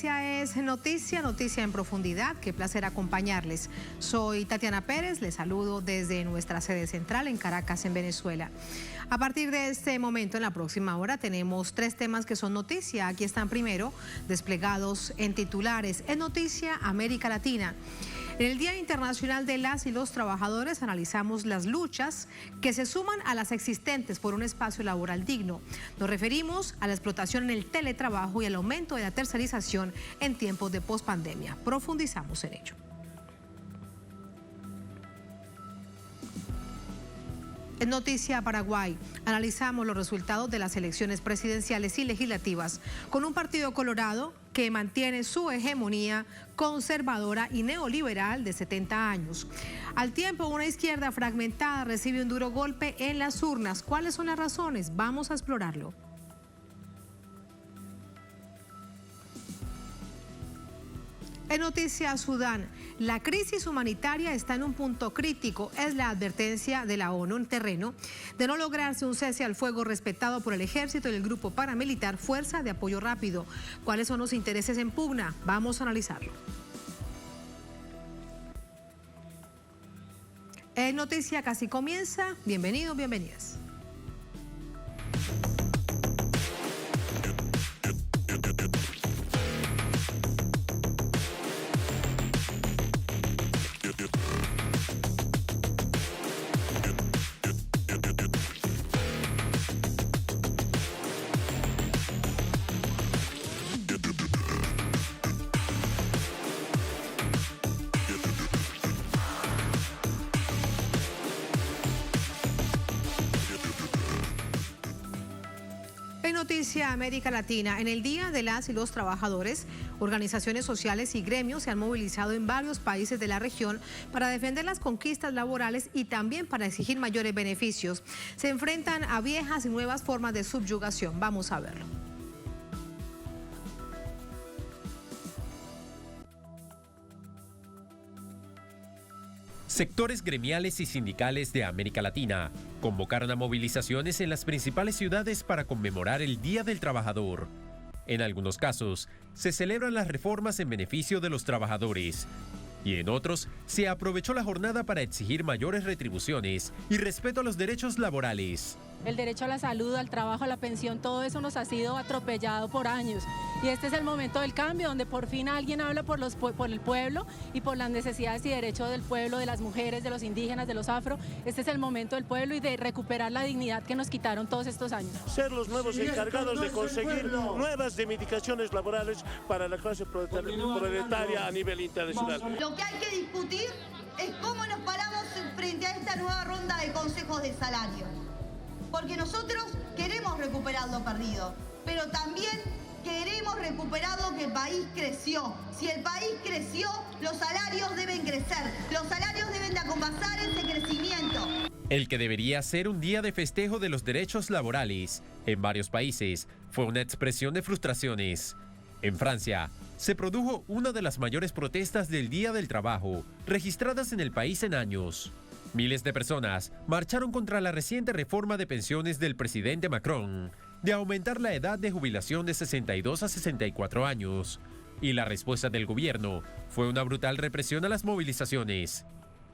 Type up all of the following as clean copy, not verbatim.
noticia es noticia en profundidad. Qué placer acompañarles. Soy Tatiana Pérez, les saludo desde nuestra sede central en Caracas, en Venezuela. A partir de este momento, en la próxima hora, tenemos 3 temas que son noticia. Aquí están primero, desplegados en titulares. En noticia, América Latina. En el Día Internacional de las y los Trabajadores analizamos las luchas que se suman a las existentes por un espacio laboral digno. Nos referimos a la explotación en el teletrabajo y al aumento de la tercerización en tiempos de pospandemia. Profundizamos en ello. En Noticia Paraguay, analizamos los resultados de las elecciones presidenciales y legislativas con un partido colorado que mantiene su hegemonía conservadora y neoliberal de 70 años. Al tiempo, una izquierda fragmentada recibe un duro golpe en las urnas. ¿Cuáles son las razones? Vamos a explorarlo. En Noticia Sudán, la crisis humanitaria está en un punto crítico. Es la advertencia de la ONU en terreno de no lograrse un cese al fuego respetado por el ejército y el grupo paramilitar Fuerza de Apoyo Rápido. ¿Cuáles son los intereses en pugna? Vamos a analizarlo. En Noticia Casi Comienza. Bienvenidos, bienvenidas. Noticia América Latina. En el Día de las y los Trabajadores, organizaciones sociales y gremios se han movilizado en varios países de la región para defender las conquistas laborales y también para exigir mayores beneficios. Se enfrentan a viejas y nuevas formas de subyugación. Vamos a verlo. Sectores gremiales y sindicales de América Latina convocaron a movilizaciones en las principales ciudades para conmemorar el Día del Trabajador. En algunos casos, se celebran las reformas en beneficio de los trabajadores y en otros se aprovechó la jornada para exigir mayores retribuciones y respeto a los derechos laborales. El derecho a la salud, al trabajo, a la pensión, todo eso nos ha sido atropellado por años. Y este es el momento del cambio, donde por fin alguien habla por el pueblo y por las necesidades y derechos del pueblo, de las mujeres, de los indígenas, de los afro. Este es el momento del pueblo y de recuperar la dignidad que nos quitaron todos estos años. Ser los nuevos encargados de conseguir nuevas reivindicaciones laborales para la clase proletaria a nivel internacional. Lo que hay que discutir es cómo nos paramos frente a esta nueva ronda de consejos de salario. Porque nosotros queremos recuperar lo perdido, pero también queremos recuperar lo que el país creció. Si el país creció, los salarios deben crecer, los salarios deben de acompasar ese crecimiento. El que debería ser un día de festejo de los derechos laborales en varios países fue una expresión de frustraciones. En Francia, se produjo una de las mayores protestas del Día del Trabajo registradas en el país en años. Miles de personas marcharon contra la reciente reforma de pensiones del presidente Macron de aumentar la edad de jubilación de 62 a 64 años. Y la respuesta del gobierno fue una brutal represión a las movilizaciones.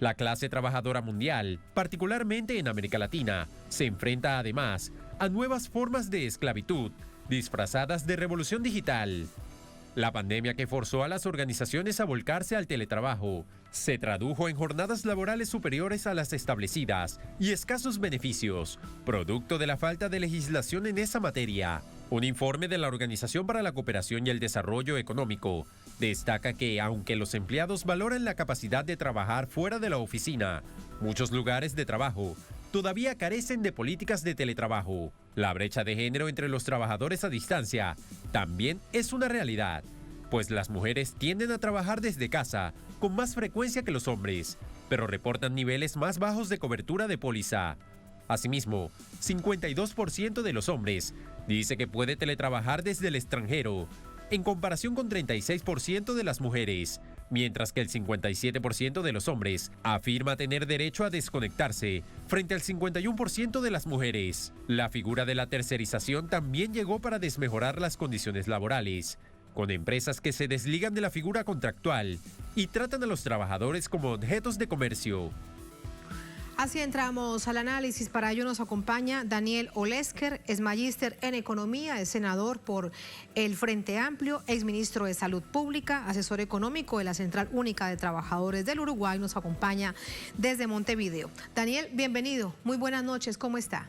La clase trabajadora mundial, particularmente en América Latina, se enfrenta además a nuevas formas de esclavitud disfrazadas de revolución digital. La pandemia que forzó a las organizaciones a volcarse al teletrabajo se tradujo en jornadas laborales superiores a las establecidas y escasos beneficios, producto de la falta de legislación en esa materia. Un informe de la Organización para la Cooperación y el Desarrollo Económico destaca que, aunque los empleados valoran la capacidad de trabajar fuera de la oficina, muchos lugares de trabajo todavía carecen de políticas de teletrabajo. La brecha de género entre los trabajadores a distancia también es una realidad, pues las mujeres tienden a trabajar desde casa con más frecuencia que los hombres, pero reportan niveles más bajos de cobertura de póliza. Asimismo, 52% de los hombres dice que puede teletrabajar desde el extranjero, en comparación con 36% de las mujeres, mientras que el 57% de los hombres afirma tener derecho a desconectarse, frente al 51% de las mujeres. La figura de la tercerización también llegó para desmejorar las condiciones laborales, con empresas que se desligan de la figura contractual y tratan a los trabajadores como objetos de comercio. Así entramos al análisis. Para ello nos acompaña Daniel Olesker, es magíster en Economía, es senador por el Frente Amplio, exministro de Salud Pública, asesor económico de la Central Única de Trabajadores del Uruguay, nos acompaña desde Montevideo. Daniel, bienvenido, muy buenas noches, ¿cómo está?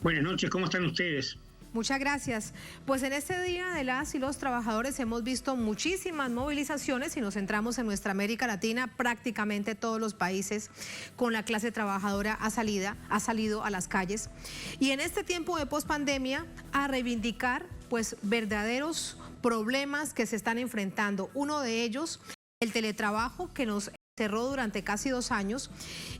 Buenas noches, ¿cómo están ustedes? Muchas gracias. Pues en este Día de las y los Trabajadores hemos visto muchísimas movilizaciones y nos centramos en nuestra América Latina. Prácticamente todos los países con la clase trabajadora ha salido a las calles. Y en este tiempo de pospandemia a reivindicar pues verdaderos problemas que se están enfrentando. Uno de ellos, el teletrabajo, que nos cerró durante casi 2 años,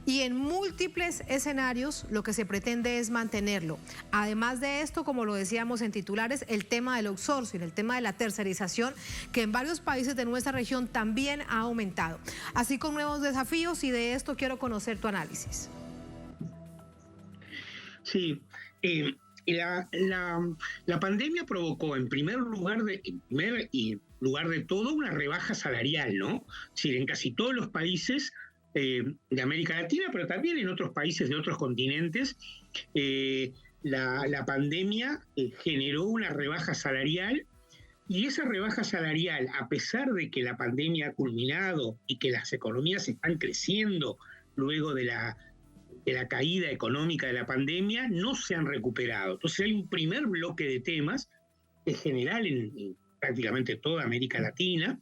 y en múltiples escenarios lo que se pretende es mantenerlo. Además de esto, como lo decíamos en titulares, el tema del outsourcing, el tema de la tercerización, que en varios países de nuestra región también ha aumentado. Así con nuevos desafíos, y de esto quiero conocer tu análisis. Sí, la pandemia provocó en primer lugar de todo una rebaja salarial, ¿no? Es decir, en casi todos los países de América Latina, pero también en otros países de otros continentes, la pandemia generó una rebaja salarial, y esa rebaja salarial, a pesar de que la pandemia ha culminado y que las economías están creciendo luego de la caída económica de la pandemia, no se han recuperado. Entonces hay un primer bloque de temas, en general en prácticamente toda América Latina,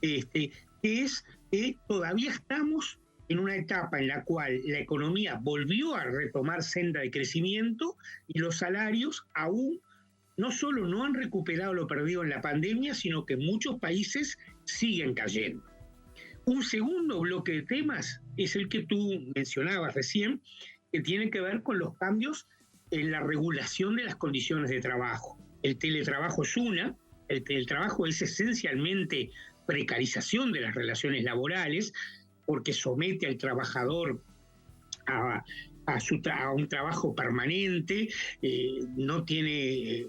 que es que todavía estamos en una etapa en la cual la economía volvió a retomar senda de crecimiento y los salarios aún no solo no han recuperado lo perdido en la pandemia, sino que muchos países siguen cayendo. Un segundo bloque de temas es el que tú mencionabas recién, que tiene que ver con los cambios en la regulación de las condiciones de trabajo. El teletrabajo es el teletrabajo es esencialmente precarización de las relaciones laborales, porque somete al trabajador a un trabajo permanente, no tiene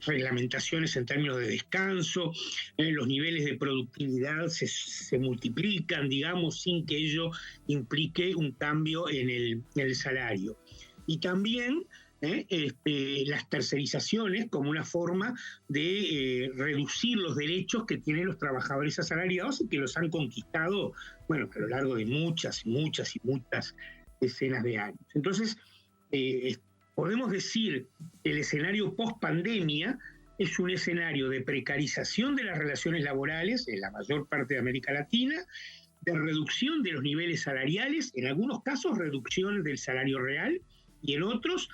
reglamentaciones en términos de descanso, los niveles de productividad se multiplican, digamos, sin que ello implique un cambio en el salario. Y también las tercerizaciones como una forma de reducir los derechos que tienen los trabajadores asalariados y que los han conquistado, bueno, a lo largo de muchas decenas de años. Entonces, podemos decir que el escenario post-pandemia es un escenario de precarización de las relaciones laborales en la mayor parte de América Latina, de reducción de los niveles salariales, en algunos casos reducciones del salario real, y en otros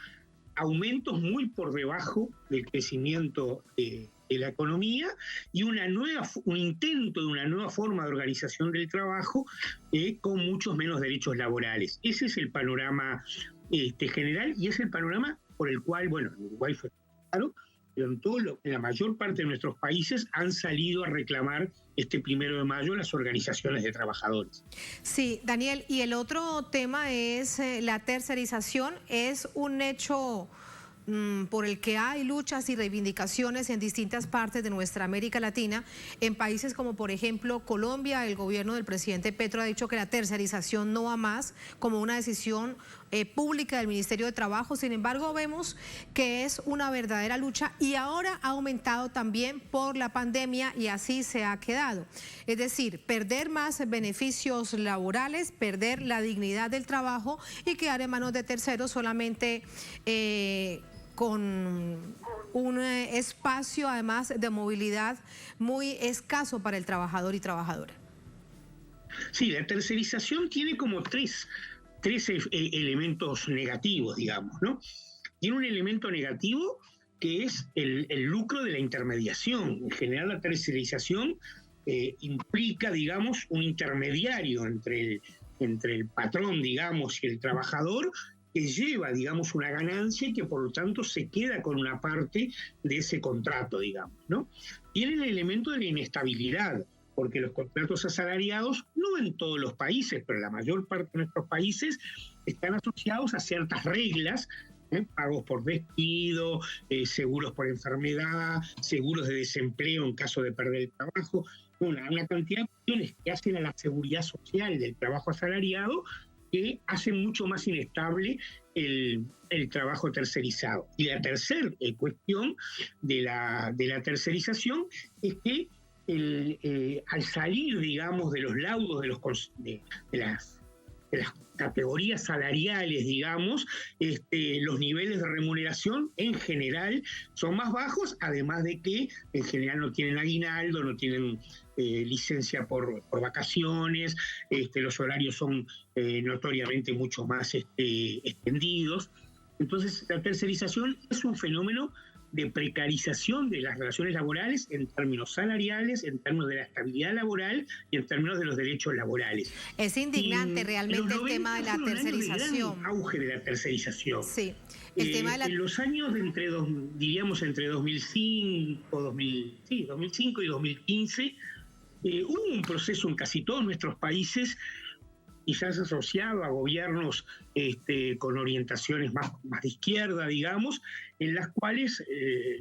aumentos muy por debajo del crecimiento de la economía, y un intento de una nueva forma de organización del trabajo con muchos menos derechos laborales. Ese es el panorama general, y es el panorama por el cual, bueno, en Uruguay fue claro, pero en la mayor parte de nuestros países han salido a reclamar este 1 de mayo las organizaciones de trabajadores. Sí, Daniel, y el otro tema es la tercerización. Es un hecho por el que hay luchas y reivindicaciones en distintas partes de nuestra América Latina. En países como por ejemplo Colombia, el gobierno del presidente Petro ha dicho que la tercerización no va más, como una decisión pública del Ministerio de Trabajo. Sin embargo, vemos que es una verdadera lucha, y ahora ha aumentado también por la pandemia, y así se ha quedado. Es decir, perder más beneficios laborales, perder la dignidad del trabajo y quedar en manos de terceros solamente con un espacio además de movilidad muy escaso para el trabajador y trabajadora. Sí, la tercerización tiene como tres elementos negativos, digamos, ¿no? Tiene un elemento negativo que es el lucro de la intermediación. En general, la tercerización implica, digamos, un intermediario entre el patrón, digamos, y el trabajador, que lleva, digamos, una ganancia y que por lo tanto se queda con una parte de ese contrato, digamos, ¿no? Tiene el elemento de la inestabilidad, porque los contratos asalariados, no en todos los países, pero en la mayor parte de nuestros países, están asociados a ciertas reglas Pagos por despido, seguros por enfermedad, seguros de desempleo en caso de perder el trabajo, una cantidad de cuestiones que hacen a la seguridad social del trabajo asalariado que hacen mucho más inestable el trabajo tercerizado. Y la tercera cuestión de la tercerización es que al salir, digamos, de los laudos de las categorías salariales, digamos, los niveles de remuneración en general son más bajos, además de que en general no tienen aguinaldo, no tienen licencia por vacaciones, los horarios son notoriamente mucho más extendidos. Entonces, la tercerización es un fenómeno de precarización de las relaciones laborales en términos salariales, en términos de la estabilidad laboral y en términos de los derechos laborales. Es indignante realmente el tema de la tercerización. El auge de la tercerización. Sí, el tema de la... En los años entre 2005 y 2015, hubo un proceso en casi todos nuestros países, quizás asociado a gobiernos con orientaciones más de izquierda, digamos, en las cuales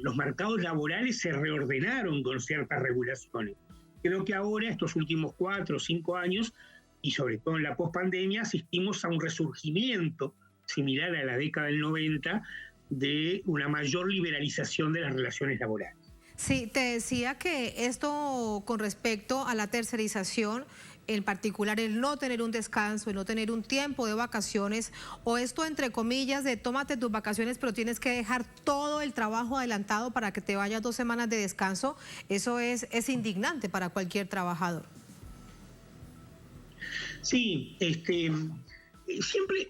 los mercados laborales se reordenaron con ciertas regulaciones. Creo que ahora, estos últimos 4 o 5 años, y sobre todo en la pospandemia, asistimos a un resurgimiento similar a la década del 90 de una mayor liberalización de las relaciones laborales. Sí, te decía que esto con respecto a la tercerización, en particular el no tener un descanso, el no tener un tiempo de vacaciones, o esto entre comillas de tómate tus vacaciones pero tienes que dejar todo el trabajo adelantado para que te vayas 2 semanas de descanso, eso es indignante para cualquier trabajador. Sí, siempre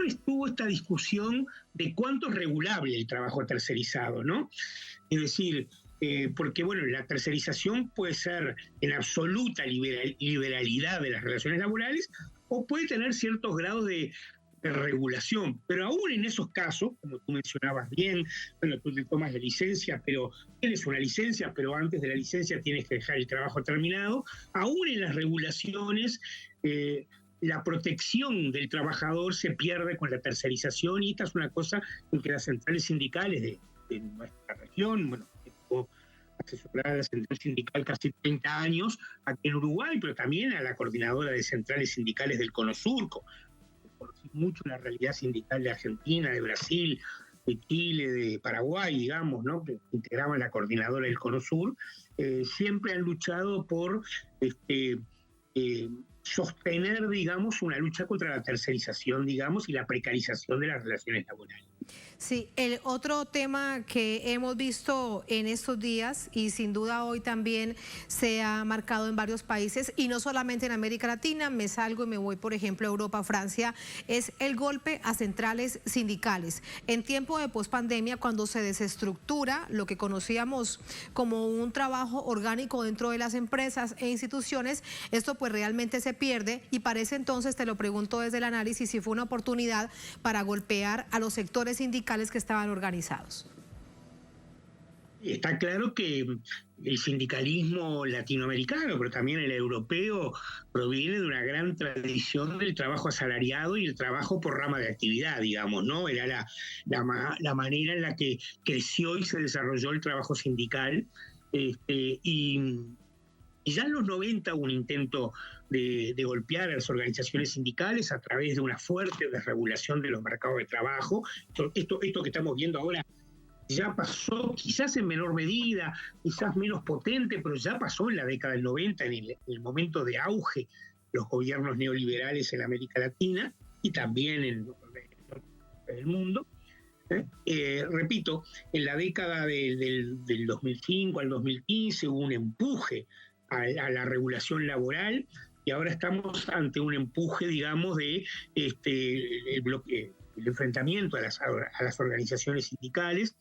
estuvo esta discusión de cuánto es regulable el trabajo tercerizado, ¿no? Es decir, porque bueno, la tercerización puede ser en absoluta liberalidad de las relaciones laborales o puede tener ciertos grados de regulación, pero aún en esos casos, como tú mencionabas bien, bueno, tú te tomas la licencia, pero tienes una licencia, pero antes de la licencia tienes que dejar el trabajo terminado, aún en las regulaciones la protección del trabajador se pierde con la tercerización, y esta es una cosa en que las centrales sindicales de nuestra región, bueno, asesorada a la central sindical casi 30 años aquí en Uruguay, pero también a la coordinadora de centrales sindicales del Cono Sur. Conocí mucho la realidad sindical de Argentina, de Brasil, de Chile, de Paraguay, digamos, ¿no? Que integraban la coordinadora del Cono Sur. Siempre han luchado por sostener, digamos, una lucha contra la tercerización, digamos, y la precarización de las relaciones laborales. Sí, el otro tema que hemos visto en estos días y sin duda hoy también se ha marcado en varios países y no solamente en América Latina, me salgo y me voy por ejemplo a Europa, Francia, es el golpe a centrales sindicales. En tiempo de pospandemia, cuando se desestructura lo que conocíamos como un trabajo orgánico dentro de las empresas e instituciones, esto pues realmente se pierde y parece entonces, te lo pregunto desde el análisis, si fue una oportunidad para golpear a los sectores sindicales que estaban organizados. Está claro que el sindicalismo latinoamericano, pero también el europeo, proviene de una gran tradición del trabajo asalariado y el trabajo por rama de actividad, digamos, ¿no? Era la manera en la que creció y se desarrolló el trabajo sindical. Y ya en los 90 hubo un intento de golpear a las organizaciones sindicales a través de una fuerte desregulación de los mercados de trabajo. Esto que estamos viendo ahora ya pasó, quizás en menor medida, quizás menos potente, pero ya pasó en la década del 90, en el momento de auge de los gobiernos neoliberales en América Latina y también en el mundo. Repito, en la década del 2005 al 2015 hubo un empuje a la regulación laboral y ahora estamos ante un empuje, digamos, de el enfrentamiento a las organizaciones sindicales.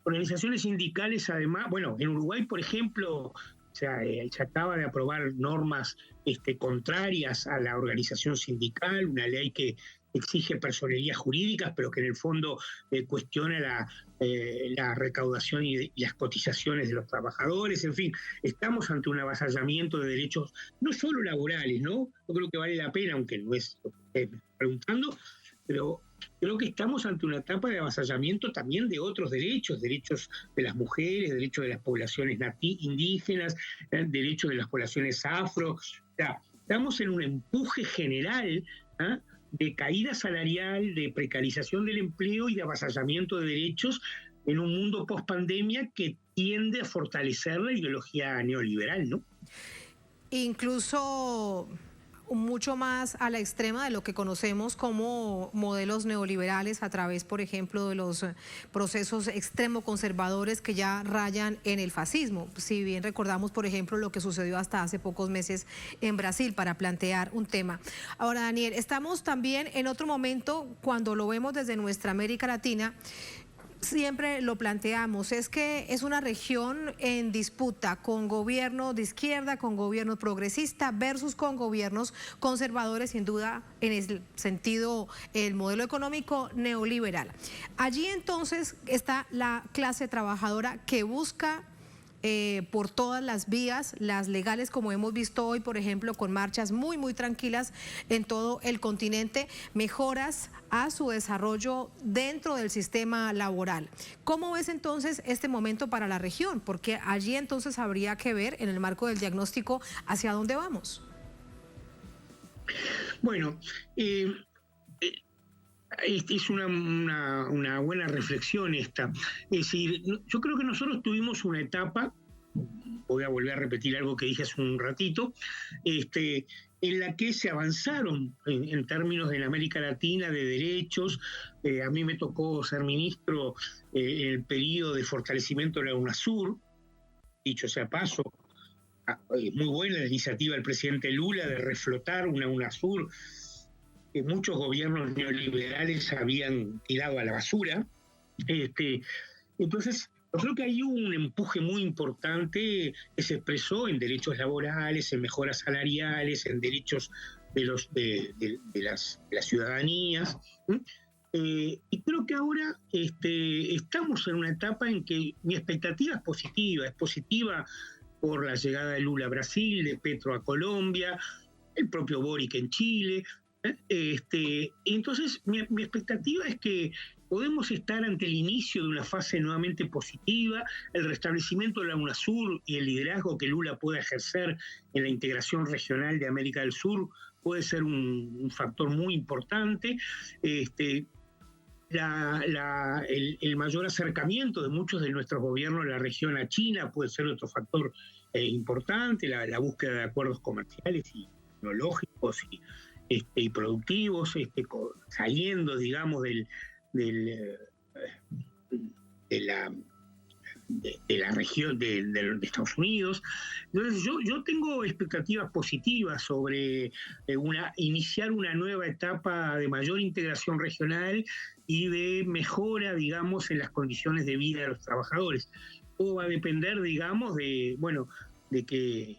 Organizaciones sindicales, además, bueno, en Uruguay, por ejemplo, se acaba de aprobar normas contrarias a la organización sindical, una ley que exige personerías jurídicas, pero que en el fondo cuestiona la recaudación y las cotizaciones de los trabajadores. En fin, estamos ante un avasallamiento de derechos, no solo laborales, ¿no? Yo creo que vale la pena, aunque no es lo que ustedes me están preguntando, pero creo que estamos ante una etapa de avasallamiento también de otros derechos de las mujeres, derechos de las poblaciones indígenas, derechos de las poblaciones afro. O sea, estamos en un empuje general de caída salarial, de precarización del empleo y de avasallamiento de derechos en un mundo post-pandemia que tiende a fortalecer la ideología neoliberal, ¿no? Incluso mucho más a la extrema de lo que conocemos como modelos neoliberales a través, por ejemplo, de los procesos extremo conservadores que ya rayan en el fascismo. Si bien recordamos, por ejemplo, lo que sucedió hasta hace pocos meses en Brasil, para plantear un tema. Ahora, Daniel, estamos también en otro momento cuando lo vemos desde nuestra América Latina. Siempre lo planteamos, es que es una región en disputa con gobierno de izquierda, con gobierno progresista versus con gobiernos conservadores, sin duda en el sentido, el modelo económico neoliberal. Allí entonces está la clase trabajadora que busca por todas las vías, las legales, como hemos visto hoy, por ejemplo, con marchas muy tranquilas en todo el continente, mejoras a su desarrollo dentro del sistema laboral. ¿Cómo ves entonces este momento para la región? Porque allí entonces habría que ver, en el marco del diagnóstico, hacia dónde vamos. Bueno, es una buena reflexión esta. Es decir, yo creo que nosotros tuvimos una etapa, voy a volver a repetir algo que dije hace un ratito, en la que se avanzaron en términos de la América Latina de derechos. A mí me tocó ser ministro en el periodo de fortalecimiento de la UNASUR, dicho sea paso. Muy buena la iniciativa del presidente Lula de reflotar una UNASUR que muchos gobiernos neoliberales habían tirado a la basura. Entonces, yo creo que hay un empuje muy importante que se expresó en derechos laborales, en mejoras salariales, en derechos de las ciudadanías. Y creo que ahora estamos en una etapa en que mi expectativa es positiva por la llegada de Lula a Brasil, de Petro a Colombia, el propio Boric en Chile. Entonces, mi expectativa es que podemos estar ante el inicio de una fase nuevamente positiva, el restablecimiento de la UNASUR y el liderazgo que Lula pueda ejercer en la integración regional de América del Sur puede ser un factor muy importante. El mayor acercamiento de muchos de nuestros gobiernos de la región a China puede ser otro factor importante, la búsqueda de acuerdos comerciales y tecnológicos y productivos, saliendo, digamos, de la región de Estados Unidos. Entonces yo tengo expectativas positivas sobre iniciar una nueva etapa de mayor integración regional y de mejora, digamos, en las condiciones de vida de los trabajadores. Todo va a depender, digamos, de que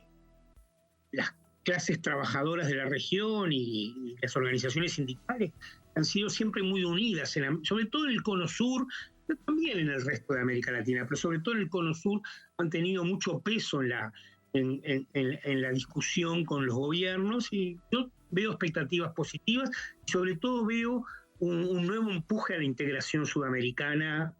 las clases trabajadoras de la región y las organizaciones sindicales han sido siempre muy unidas, sobre todo en el Cono Sur, pero también en el resto de América Latina, pero sobre todo en el Cono Sur han tenido mucho peso en la discusión con los gobiernos, y yo veo expectativas positivas, y sobre todo veo un nuevo empuje a la integración sudamericana,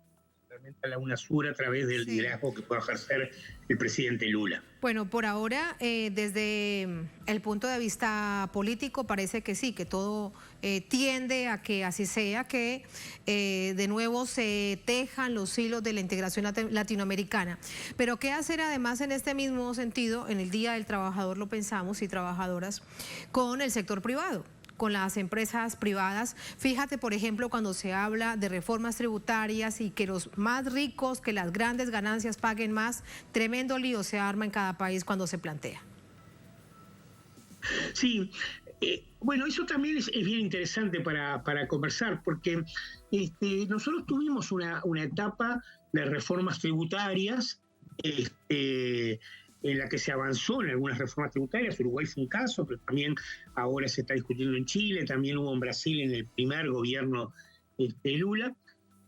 a la UNASUR, a través del liderazgo que pueda ejercer el presidente Lula. Bueno, por ahora, desde el punto de vista político, parece que sí, que todo tiende a que así sea, que de nuevo se tejan los hilos de la integración latinoamericana. Pero ¿qué hacer además en este mismo sentido, en el Día del Trabajador lo pensamos, y trabajadoras, con el sector privado, con las empresas privadas? Fíjate, por ejemplo, cuando se habla de reformas tributarias y que los más ricos, que las grandes ganancias paguen más, tremendo lío se arma en cada país cuando se plantea. Sí, bueno, eso también es bien interesante para conversar, porque nosotros tuvimos una etapa de reformas tributarias, en la que se avanzó en algunas reformas tributarias. Uruguay fue un caso, pero también ahora se está discutiendo en Chile, también hubo en Brasil en el primer gobierno de Lula.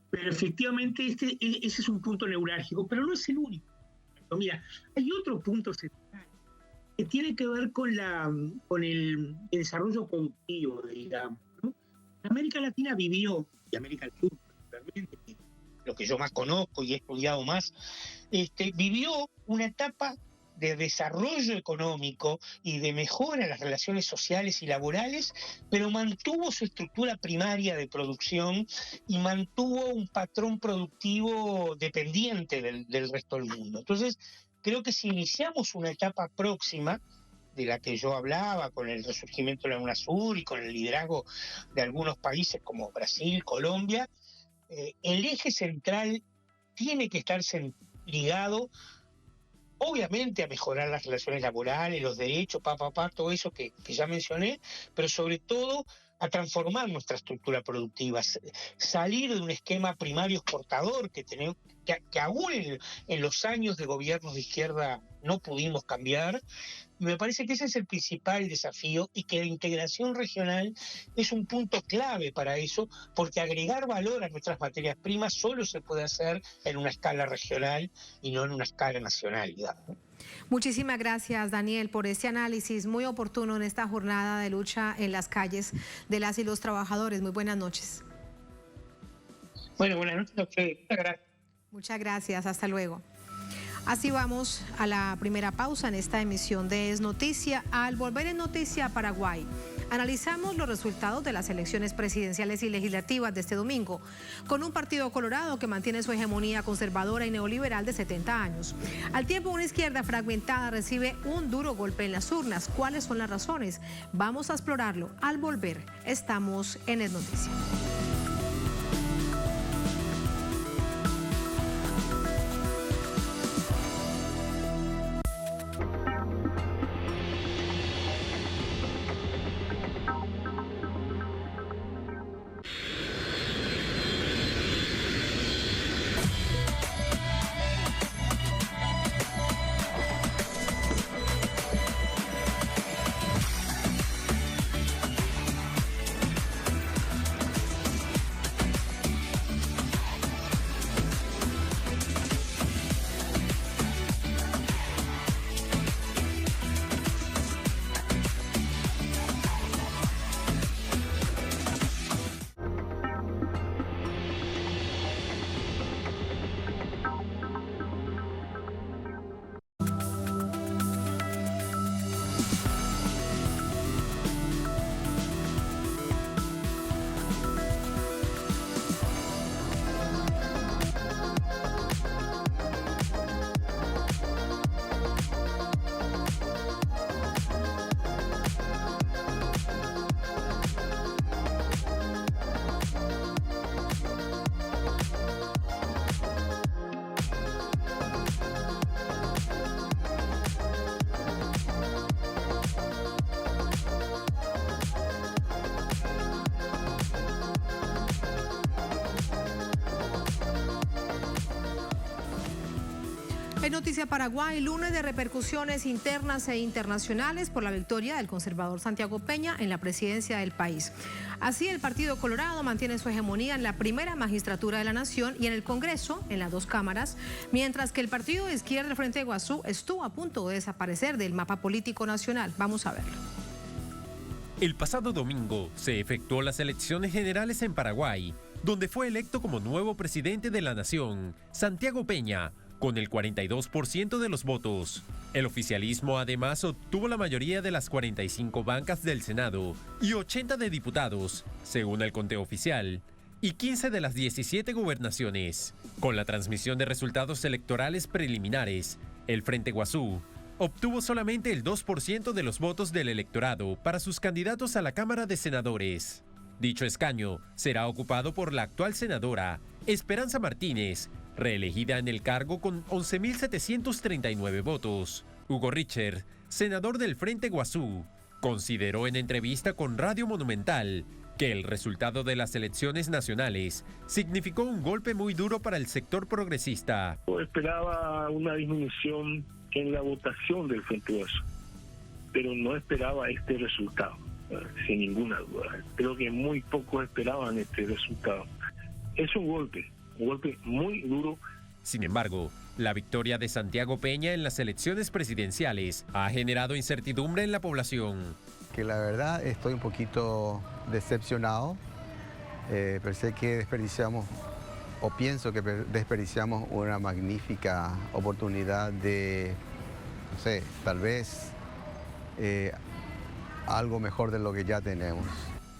Pero efectivamente ese es un punto neurálgico, pero no es el único. Pero mira, hay otro punto central que tiene que ver con el desarrollo productivo, digamos, ¿no? América Latina vivió, y América del Sur particularmente, lo que yo más conozco y he estudiado más, vivió una etapa de desarrollo económico y de mejora en las relaciones sociales y laborales, pero mantuvo su estructura primaria de producción y mantuvo un patrón productivo dependiente del resto del mundo. Entonces, creo que si iniciamos una etapa próxima, de la que yo hablaba, con el resurgimiento de la UNASUR y con el liderazgo de algunos países como Brasil, Colombia, el eje central tiene que estar ligado, obviamente, a mejorar las relaciones laborales, los derechos, todo eso que ya mencioné, pero sobre todo a transformar nuestra estructura productiva, salir de un esquema primario exportador que tenemos, que aún en los años de gobiernos de izquierda no pudimos cambiar. Me parece que ese es el principal desafío y que la integración regional es un punto clave para eso, porque agregar valor a nuestras materias primas solo se puede hacer en una escala regional y no en una escala nacional, digamos. Muchísimas gracias, Daniel, por este análisis muy oportuno en esta jornada de lucha en las calles de las y los trabajadores. Muy buenas noches. Bueno, buenas noches a ustedes. Muchas gracias. Muchas gracias. Hasta luego. Así vamos a la primera pausa en esta emisión de Es Noticia. Al volver en Noticia Paraguay, analizamos los resultados de las elecciones presidenciales y legislativas de este domingo, con un partido colorado que mantiene su hegemonía conservadora y neoliberal de 70 años. Al tiempo, una izquierda fragmentada recibe un duro golpe en las urnas. ¿Cuáles son las razones? Vamos a explorarlo al volver. Estamos en Es Noticia. En Noticia Paraguay, lunes de repercusiones internas e internacionales por la victoria del conservador Santiago Peña en la presidencia del país. Así, el Partido Colorado mantiene su hegemonía en la primera magistratura de la nación y en el Congreso, en las dos cámaras, mientras que el partido de izquierda, el Frente Guazú, estuvo a punto de desaparecer del mapa político nacional. Vamos a verlo. El pasado domingo se efectuó las elecciones generales en Paraguay, donde fue electo como nuevo presidente de la nación, Santiago Peña, con el 42% de los votos. El oficialismo además obtuvo la mayoría de las 45 bancas del Senado y 80 de diputados, según el conteo oficial, y 15 de las 17 gobernaciones. Con la transmisión de resultados electorales preliminares, el Frente Guazú obtuvo solamente el 2% de los votos del electorado para sus candidatos a la Cámara de Senadores. Dicho escaño será ocupado por la actual senadora Esperanza Martínez, reelegida en el cargo con 11.739 votos. Hugo Richer, senador del Frente Guazú, consideró en entrevista con Radio Monumental que el resultado de las elecciones nacionales significó un golpe muy duro para el sector progresista. Esperaba una disminución en la votación del Frente Guazú, pero no esperaba este resultado, sin ninguna duda. Creo que muy pocos esperaban este resultado. Es un golpe muy duro. Sin embargo, la victoria de Santiago Peña en las elecciones presidenciales ha generado incertidumbre en la población. Que la verdad estoy un poquito decepcionado Pensé que desperdiciamos, o pienso que desperdiciamos una magnífica oportunidad de, no sé, tal vez algo mejor de lo que ya tenemos.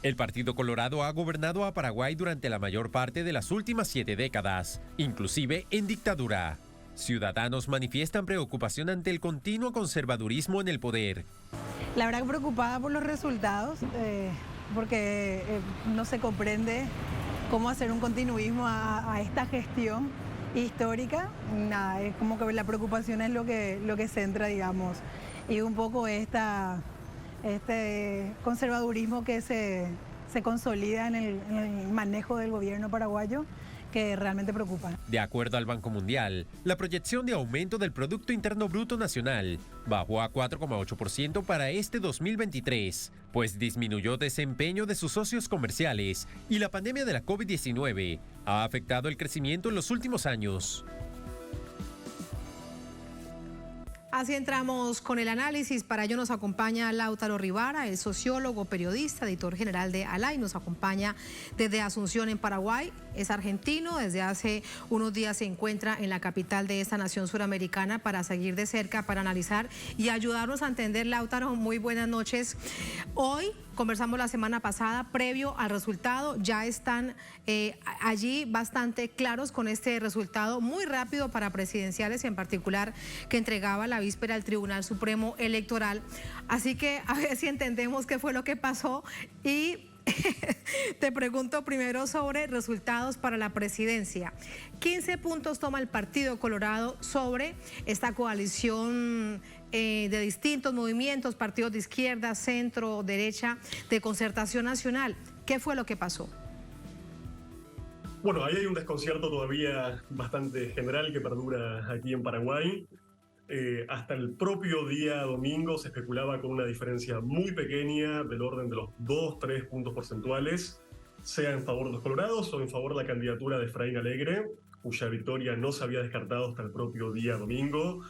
El Partido Colorado ha gobernado a Paraguay durante la mayor parte de las últimas 7 décadas, inclusive en dictadura. Ciudadanos manifiestan preocupación ante el continuo conservadurismo en el poder. La verdad, preocupada por los resultados, porque no se comprende cómo hacer un continuismo a esta gestión histórica. Nada, es como que la preocupación es lo que centra, digamos, y un poco este conservadurismo que se consolida en el manejo del gobierno paraguayo, que realmente preocupa. De acuerdo al Banco Mundial, la proyección de aumento del Producto Interno Bruto Nacional bajó a 4,8% para este 2023, pues disminuyó desempeño de sus socios comerciales y la pandemia de la COVID-19 ha afectado el crecimiento en los últimos años. Así entramos con el análisis. Para ello nos acompaña Lautaro Rivara, el sociólogo, periodista, editor general de ALAI. Nos acompaña desde Asunción, en Paraguay. Es argentino, desde hace unos días se encuentra en la capital de esta nación suramericana para seguir de cerca, para analizar y ayudarnos a entender. Lautaro, muy buenas noches. Hoy conversamos la semana pasada, previo al resultado, ya están allí bastante claros con este resultado muy rápido para presidenciales, en particular que entregaba la víspera al Tribunal Supremo Electoral. Así que a ver si entendemos qué fue lo que pasó y te pregunto primero sobre resultados para la presidencia. 15 puntos toma el Partido Colorado sobre esta coalición de distintos movimientos, partidos de izquierda, centro, derecha, de concertación nacional. ¿Qué fue lo que pasó? Bueno, ahí hay un desconcierto todavía bastante general que perdura aquí en Paraguay. Hasta el propio día domingo se especulaba con una diferencia muy pequeña del orden de los 2-3 puntos porcentuales, sea en favor de los colorados o en favor de la candidatura de Efraín Alegre, cuya victoria no se había descartado hasta el propio día domingo.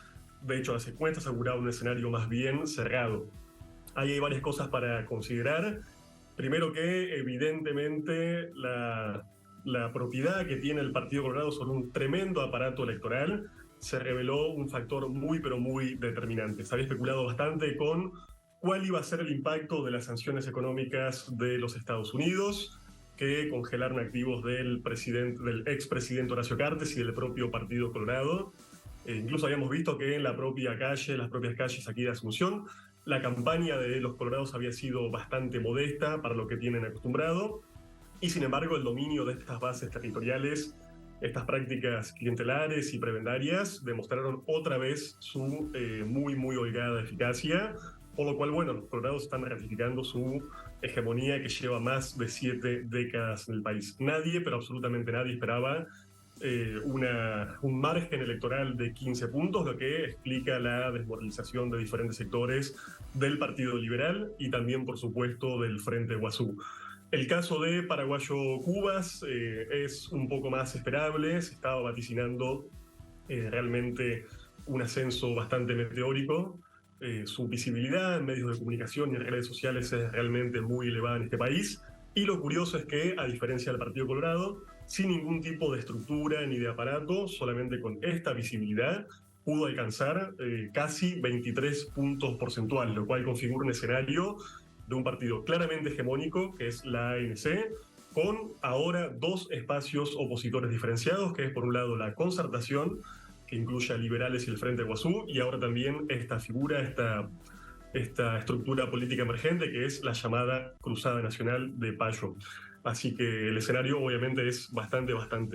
De hecho, las encuestas aseguraban un escenario más bien cerrado. Ahí hay varias cosas para considerar. Primero que, evidentemente, la propiedad que tiene el Partido Colorado sobre un tremendo aparato electoral se reveló un factor muy, pero muy determinante. Se había especulado bastante con cuál iba a ser el impacto de las sanciones económicas de los Estados Unidos, que congelaron activos del expresidente Horacio Cartes y del propio Partido Colorado. Incluso habíamos visto que en las propias calles aquí de Asunción, la campaña de los colorados había sido bastante modesta para lo que tienen acostumbrado, y sin embargo el dominio de estas bases territoriales, estas prácticas clientelares y prebendarias, demostraron otra vez su muy, muy holgada eficacia, por lo cual, bueno, los colorados están ratificando su hegemonía que lleva más de 7 décadas en el país. Nadie, pero absolutamente nadie, esperaba un margen electoral de 15 puntos, lo que explica la desmoralización de diferentes sectores del Partido Liberal y también, por supuesto, del Frente Guazú. El caso de Paraguayo Cubas es un poco más esperable. Se estaba vaticinando realmente un ascenso bastante meteórico. Su visibilidad en medios de comunicación y en redes sociales es realmente muy elevada en este país. Y lo curioso es que, a diferencia del Partido Colorado, sin ningún tipo de estructura ni de aparato, solamente con esta visibilidad, pudo alcanzar casi 23 puntos porcentuales, lo cual configura un escenario de un partido claramente hegemónico, que es la ANC, con ahora 2 espacios opositores diferenciados, que es por un lado la concertación, que incluye a liberales y el Frente Guazú, y ahora también esta figura, esta estructura política emergente, que es la llamada Cruzada Nacional de Payo. Así que el escenario obviamente es bastante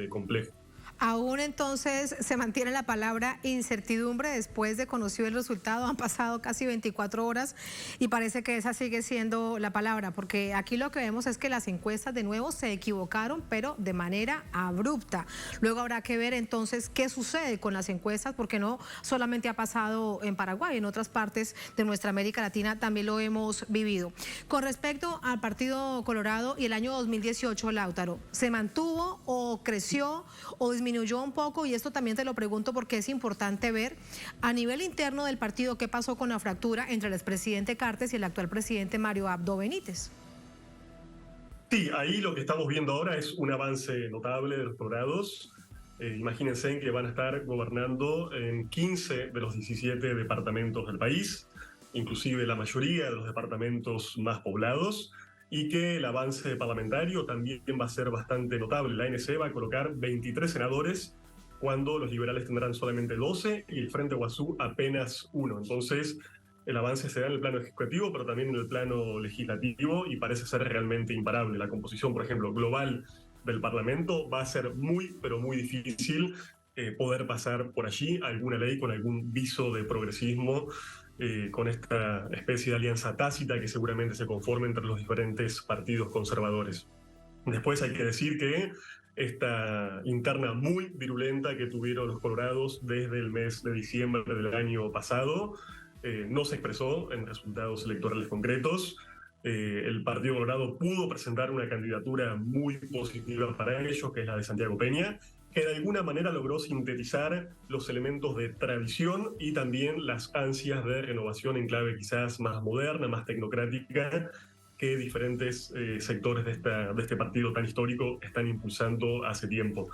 complejo. Aún entonces se mantiene la palabra incertidumbre después de conocido el resultado. Han pasado casi 24 horas y parece que esa sigue siendo la palabra, porque aquí lo que vemos es que las encuestas de nuevo se equivocaron, pero de manera abrupta. Luego habrá que ver entonces qué sucede con las encuestas, porque no solamente ha pasado en Paraguay, en otras partes de nuestra América Latina también lo hemos vivido. Con respecto al Partido Colorado y el año 2018, Lautaro, ¿se mantuvo o creció o disminuyó un poco? Y esto también te lo pregunto porque es importante ver a nivel interno del partido qué pasó con la fractura entre el expresidente Cartes y el actual presidente Mario Abdo Benítez. Sí, ahí lo que estamos viendo ahora es un avance notable de los colorados. Imagínense en que van a estar gobernando en 15 de los 17 departamentos del país, inclusive la mayoría de los departamentos más poblados, y que el avance parlamentario también va a ser bastante notable. La ANC va a colocar 23 senadores cuando los liberales tendrán solamente 12 y el Frente Guazú apenas 1. Entonces, el avance se da en el plano ejecutivo, pero también en el plano legislativo, y parece ser realmente imparable. La composición, por ejemplo, global del Parlamento va a ser muy, pero muy difícil poder pasar por allí alguna ley con algún viso de progresismo, con esta especie de alianza tácita que seguramente se conforme entre los diferentes partidos conservadores. Después hay que decir que esta interna muy virulenta que tuvieron los colorados desde el mes de diciembre del año pasado no se expresó en resultados electorales concretos. El Partido Colorado pudo presentar una candidatura muy positiva para ellos, que es la de Santiago Peña, que de alguna manera logró sintetizar los elementos de tradición y también las ansias de renovación en clave quizás más moderna, más tecnocrática, que diferentes sectores de este partido tan histórico están impulsando hace tiempo.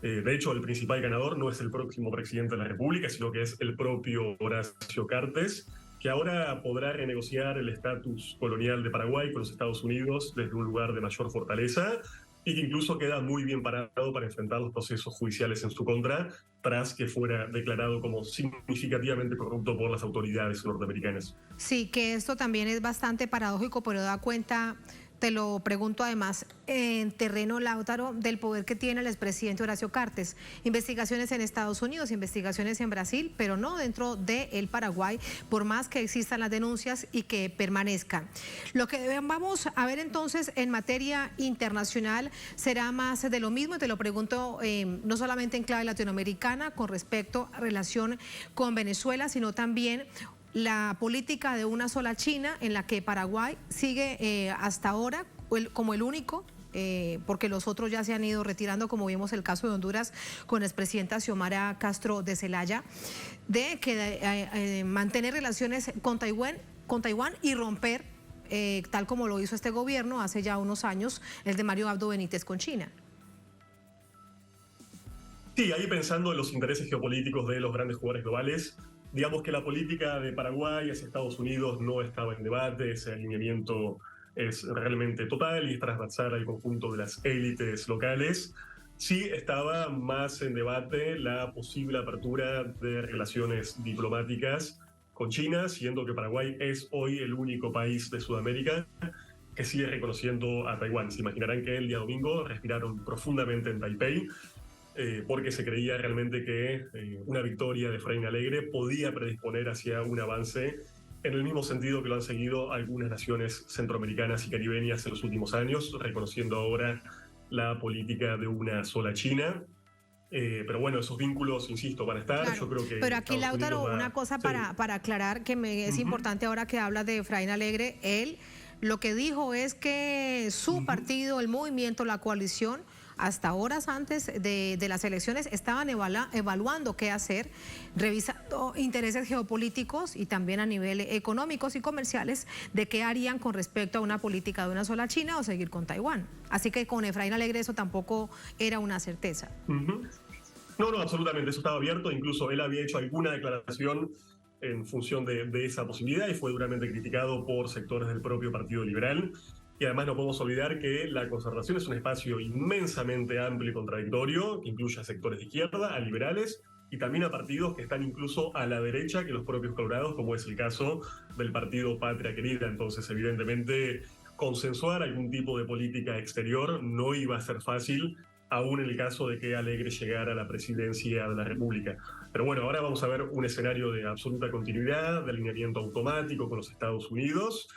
De hecho, el principal ganador no es el próximo presidente de la República, sino que es el propio Horacio Cartes, que ahora podrá renegociar el estatus colonial de Paraguay con los Estados Unidos desde un lugar de mayor fortaleza, y que incluso queda muy bien parado para enfrentar los procesos judiciales en su contra, tras que fuera declarado como significativamente corrupto por las autoridades norteamericanas. Sí, que esto también es bastante paradójico, pero da cuenta, te lo pregunto además, en terreno, Lautaro, del poder que tiene el expresidente Horacio Cartes. Investigaciones en Estados Unidos, investigaciones en Brasil, pero no dentro del Paraguay, por más que existan las denuncias y que permanezcan. Lo que vamos a ver entonces en materia internacional será más de lo mismo, y te lo pregunto no solamente en clave latinoamericana con respecto a relación con Venezuela, sino también la política de una sola China, en la que Paraguay sigue hasta ahora como el único, porque los otros ya se han ido retirando, como vimos el caso de Honduras con la expresidenta Xiomara Castro de Zelaya, de mantener relaciones con Taiwán y romper, tal como lo hizo este gobierno hace ya unos años, el de Mario Abdo Benítez con China. Sí, ahí pensando en los intereses geopolíticos de los grandes jugadores globales, digamos que la política de Paraguay hacia Estados Unidos no estaba en debate. Ese alineamiento es realmente total y es transversal al conjunto de las élites locales. Sí estaba más en debate la posible apertura de relaciones diplomáticas con China, siendo que Paraguay es hoy el único país de Sudamérica que sigue reconociendo a Taiwán. Se imaginarán que el día domingo respiraron profundamente en Taipei, porque se creía realmente que una victoria de Efraín Alegre podía predisponer hacia un avance en el mismo sentido que lo han seguido algunas naciones centroamericanas y caribeñas en los últimos años, reconociendo ahora la política de una sola China. Pero bueno, esos vínculos, insisto, van a estar. Claro, yo creo que pero aquí, Lautaro, una cosa para aclarar que es importante ahora que hablas de Efraín Alegre. Él lo que dijo es que su partido, el movimiento, la coalición, hasta horas antes de las elecciones estaban evaluando qué hacer, revisando intereses geopolíticos y también a nivel económicos y comerciales de qué harían con respecto a una política de una sola China o seguir con Taiwán. Así que con Efraín Alegre eso tampoco era una certeza. No, absolutamente, eso estaba abierto. Incluso él había hecho alguna declaración en función de esa posibilidad y fue duramente criticado por sectores del propio Partido Liberal. Y además no podemos olvidar que la concertación es un espacio inmensamente amplio y contradictorio, que incluye a sectores de izquierda, a liberales y también a partidos que están incluso a la derecha que los propios colorados, como es el caso del partido Patria Querida. Entonces, evidentemente, consensuar algún tipo de política exterior no iba a ser fácil, aún en el caso de que Alegre llegara a la presidencia de la República. Pero bueno, ahora vamos a ver un escenario de absoluta continuidad, de alineamiento automático con los Estados Unidos,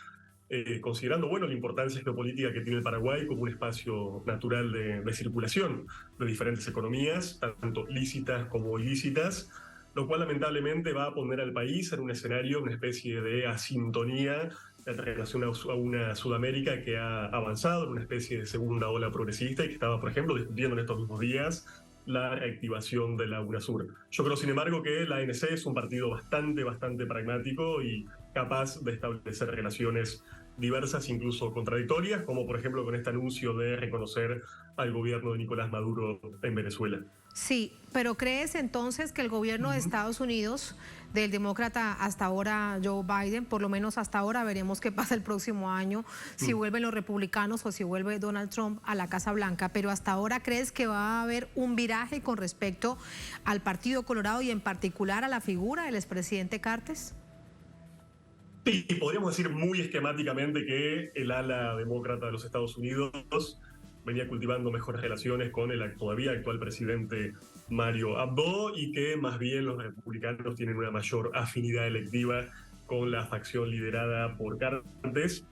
considerando la importancia geopolítica que tiene el Paraguay como un espacio natural de circulación de diferentes economías, tanto lícitas como ilícitas, lo cual lamentablemente va a poner al país en un escenario, una especie de asintonía en relación a una Sudamérica que ha avanzado en una especie de segunda ola progresista y que estaba, por ejemplo, discutiendo en estos mismos días la reactivación de la UNASUR. Yo creo, sin embargo, que la ANC es un partido bastante pragmático y capaz de establecer relaciones diversas, incluso contradictorias, como por ejemplo con este anuncio de reconocer al gobierno de Nicolás Maduro en Venezuela. Sí, pero ¿crees entonces que el gobierno de Estados Unidos, del demócrata hasta ahora Joe Biden, por lo menos hasta ahora, veremos qué pasa el próximo año, si vuelven los republicanos o si vuelve Donald Trump a la Casa Blanca, pero hasta ahora crees que va a haber un viraje con respecto al Partido Colorado y en particular a la figura del expresidente Cartes? Sí, podríamos decir muy esquemáticamente que el ala demócrata de los Estados Unidos venía cultivando mejores relaciones con el todavía actual presidente Mario Abdo y que más bien los republicanos tienen una mayor afinidad electiva con la facción liderada por Cartes.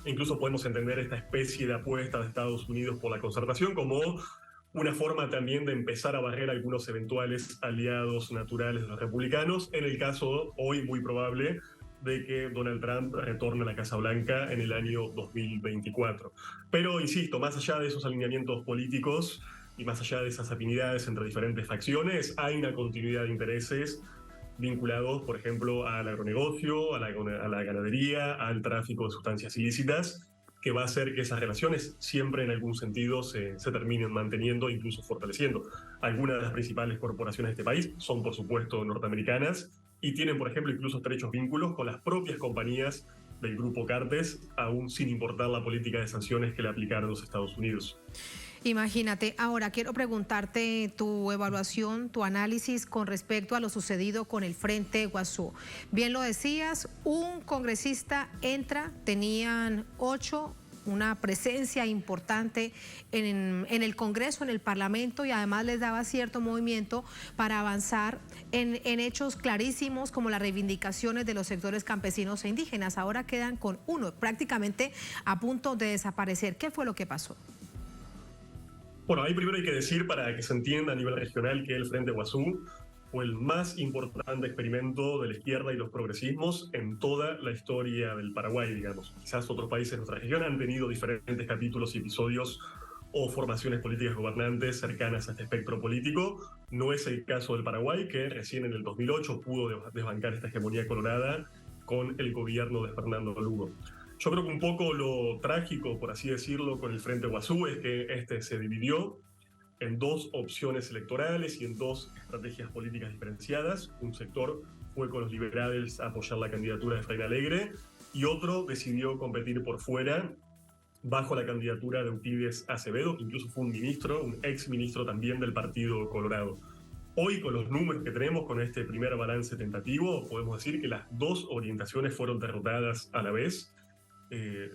Incluso podemos entender esta especie de apuesta de Estados Unidos por la concertación como una forma también de empezar a barrer algunos eventuales aliados naturales de los republicanos, en el caso hoy muy probable de que Donald Trump retorne a la Casa Blanca en el año 2024. Pero, insisto, más allá de esos alineamientos políticos y más allá de esas afinidades entre diferentes facciones, hay una continuidad de intereses vinculados, por ejemplo, al agronegocio, a la ganadería, al tráfico de sustancias ilícitas, que va a hacer que esas relaciones siempre en algún sentido se terminen manteniendo, incluso fortaleciendo. Algunas de las principales corporaciones de este país son, por supuesto, norteamericanas, y tienen, por ejemplo, incluso estrechos vínculos con las propias compañías del grupo Cartes, aún sin importar la política de sanciones que le aplicaron los Estados Unidos. Imagínate, ahora quiero preguntarte tu evaluación, tu análisis con respecto a lo sucedido con el Frente Guasú. Bien lo decías, un congresista entra, tenían 8, una presencia importante en el Congreso, en el Parlamento, y además les daba cierto movimiento para avanzar en hechos clarísimos como las reivindicaciones de los sectores campesinos e indígenas. Ahora quedan con 1, prácticamente a punto de desaparecer. ¿Qué fue lo que pasó? Bueno, ahí primero hay que decir, para que se entienda a nivel regional, que el Frente Guasú fue el más importante experimento de la izquierda y los progresismos en toda la historia del Paraguay, digamos. Quizás otros países de nuestra región han tenido diferentes capítulos y episodios o formaciones políticas gobernantes cercanas a este espectro político. No es el caso del Paraguay, que recién en el 2008 pudo desbancar esta hegemonía colorada con el gobierno de Fernando Lugo. Yo creo que un poco lo trágico, por así decirlo, con el Frente Guasú es que este se dividió en 2 opciones electorales y en 2 estrategias políticas diferenciadas. Un sector fue con los liberales a apoyar la candidatura de Efraín Alegre y otro decidió competir por fuera bajo la candidatura de Euclides Acevedo, que incluso fue un ministro, un ex ministro también del Partido Colorado. Hoy, con los números que tenemos, con este primer balance tentativo, podemos decir que las 2 orientaciones fueron derrotadas a la vez.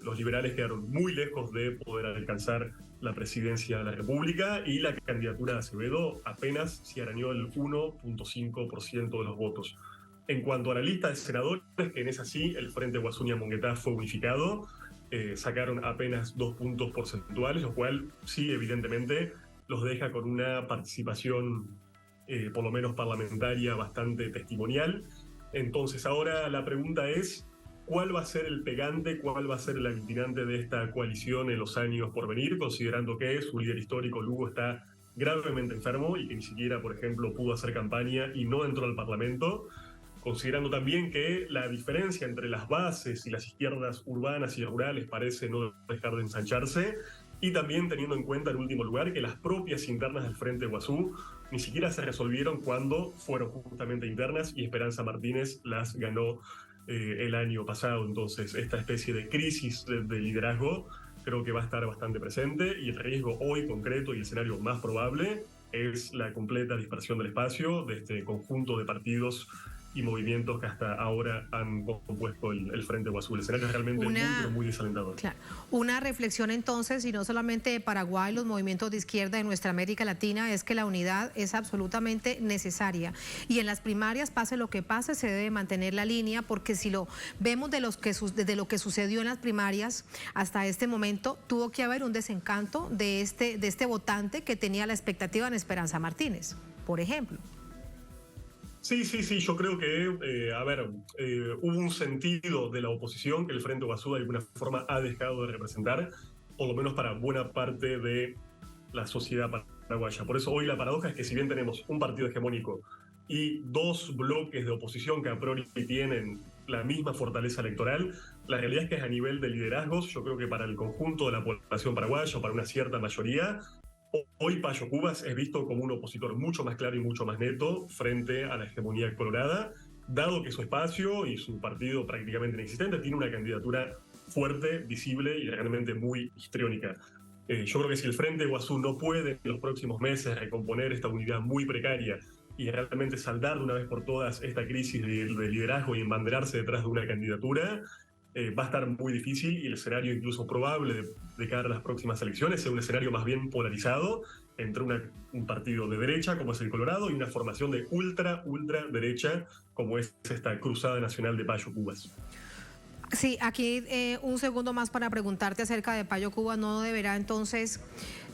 Los liberales quedaron muy lejos de poder alcanzar la presidencia de la República y la candidatura de Acevedo apenas se arañó el 1.5% de los votos. En cuanto a la lista de senadores, que en esa sí, el Frente Guasuña-Monguetá fue unificado, sacaron apenas 2 puntos porcentuales, lo cual sí, evidentemente, los deja con una participación, por lo menos parlamentaria, bastante testimonial. Entonces ahora la pregunta es: ¿cuál va a ser el pegante, cuál va a ser el aglutinante de esta coalición en los años por venir, considerando que su líder histórico, Lugo, está gravemente enfermo y que ni siquiera, por ejemplo, pudo hacer campaña y no entró al Parlamento? Considerando también que la diferencia entre las bases y las izquierdas urbanas y rurales parece no dejar de ensancharse, y también teniendo en cuenta, en último lugar, que las propias internas del Frente Guasú ni siquiera se resolvieron cuando fueron justamente internas y Esperanza Martínez las ganó el año pasado. Entonces, esta especie de crisis de liderazgo creo que va a estar bastante presente, y el riesgo hoy concreto y el escenario más probable es la completa dispersión del espacio de este conjunto de partidos y movimientos que hasta ahora han compuesto el Frente Guasú. El escenario es realmente muy desalentador. Claro. Una reflexión entonces, y no solamente de Paraguay, los movimientos de izquierda de nuestra América Latina, es que la unidad es absolutamente necesaria. Y en las primarias, pase lo que pase, se debe mantener la línea, porque si lo vemos desde lo que sucedió en las primarias hasta este momento, tuvo que haber un desencanto de este votante que tenía la expectativa en Esperanza Martínez, por ejemplo. Sí, yo creo que, hubo un sentido de la oposición que el Frente Guasú de alguna forma ha dejado de representar, por lo menos para buena parte de la sociedad paraguaya. Por eso hoy la paradoja es que, si bien tenemos un partido hegemónico y 2 bloques de oposición que a priori tienen la misma fortaleza electoral. La realidad es que a nivel de liderazgos, yo creo que para el conjunto de la población paraguaya, o para una cierta mayoría, hoy Payo Cubas es visto como un opositor mucho más claro y mucho más neto frente a la hegemonía colorada, dado que su espacio y su partido prácticamente inexistente tiene una candidatura fuerte, visible y realmente muy histriónica. Yo creo que si el Frente Guazú no puede en los próximos meses recomponer esta unidad muy precaria y realmente saldar de una vez por todas esta crisis de liderazgo y embanderarse detrás de una candidatura, va a estar muy difícil, y el escenario incluso probable de cara a las próximas elecciones es un escenario más bien polarizado entre un partido de derecha como es el Colorado y una formación de ultra derecha como es esta Cruzada Nacional de Payo Cubas. Sí, aquí un segundo más para preguntarte acerca de Payo Cubas. ¿No deberá entonces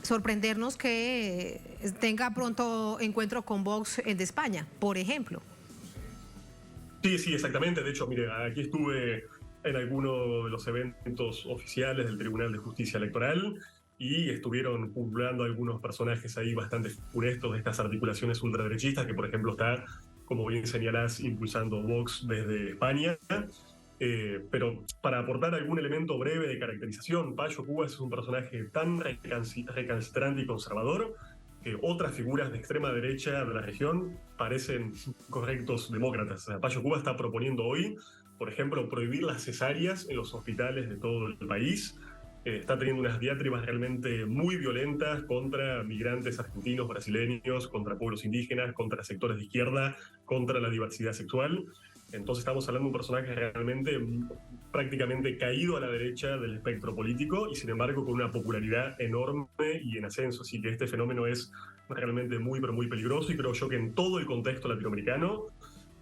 sorprendernos que tenga pronto encuentro con Vox de España, por ejemplo? Sí, exactamente. De hecho, mire, aquí estuve en algunos de los eventos oficiales del Tribunal de Justicia Electoral y estuvieron pululando algunos personajes ahí bastante funestos de estas articulaciones ultraderechistas, que por ejemplo está, como bien señalás, impulsando Vox desde España. Pero para aportar algún elemento breve de caracterización, Payo Cubas es un personaje tan recalcitrante y conservador que otras figuras de extrema derecha de la región parecen correctos demócratas. O sea, Payo Cubas está proponiendo hoy, por ejemplo, prohibir las cesáreas en los hospitales de todo el país. Está teniendo unas diatribas realmente muy violentas contra migrantes argentinos, brasileños, contra pueblos indígenas, contra sectores de izquierda, contra la diversidad sexual. Entonces estamos hablando de un personaje realmente prácticamente caído a la derecha del espectro político y sin embargo con una popularidad enorme y en ascenso. Así que este fenómeno es realmente muy peligroso y creo yo que en todo el contexto latinoamericano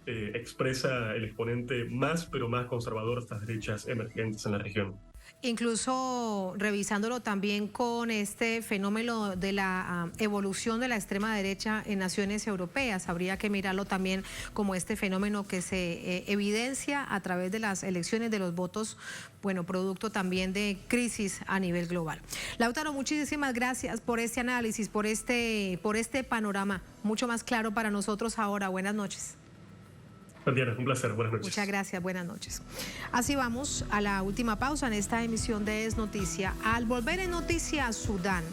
expresa el exponente más conservador de estas derechas emergentes en la región. Incluso revisándolo también con este fenómeno de la evolución de la extrema derecha en naciones europeas, habría que mirarlo también como este fenómeno que se evidencia a través de las elecciones de los votos, bueno, producto también de crisis a nivel global. Lautaro, muchísimas gracias por este análisis, por este panorama mucho más claro para nosotros ahora. Buenas noches. Tatiana, un placer, buenas noches. Muchas gracias, buenas noches. Así vamos a la última pausa en esta emisión de Es Noticia. Al volver en Noticia Sudán,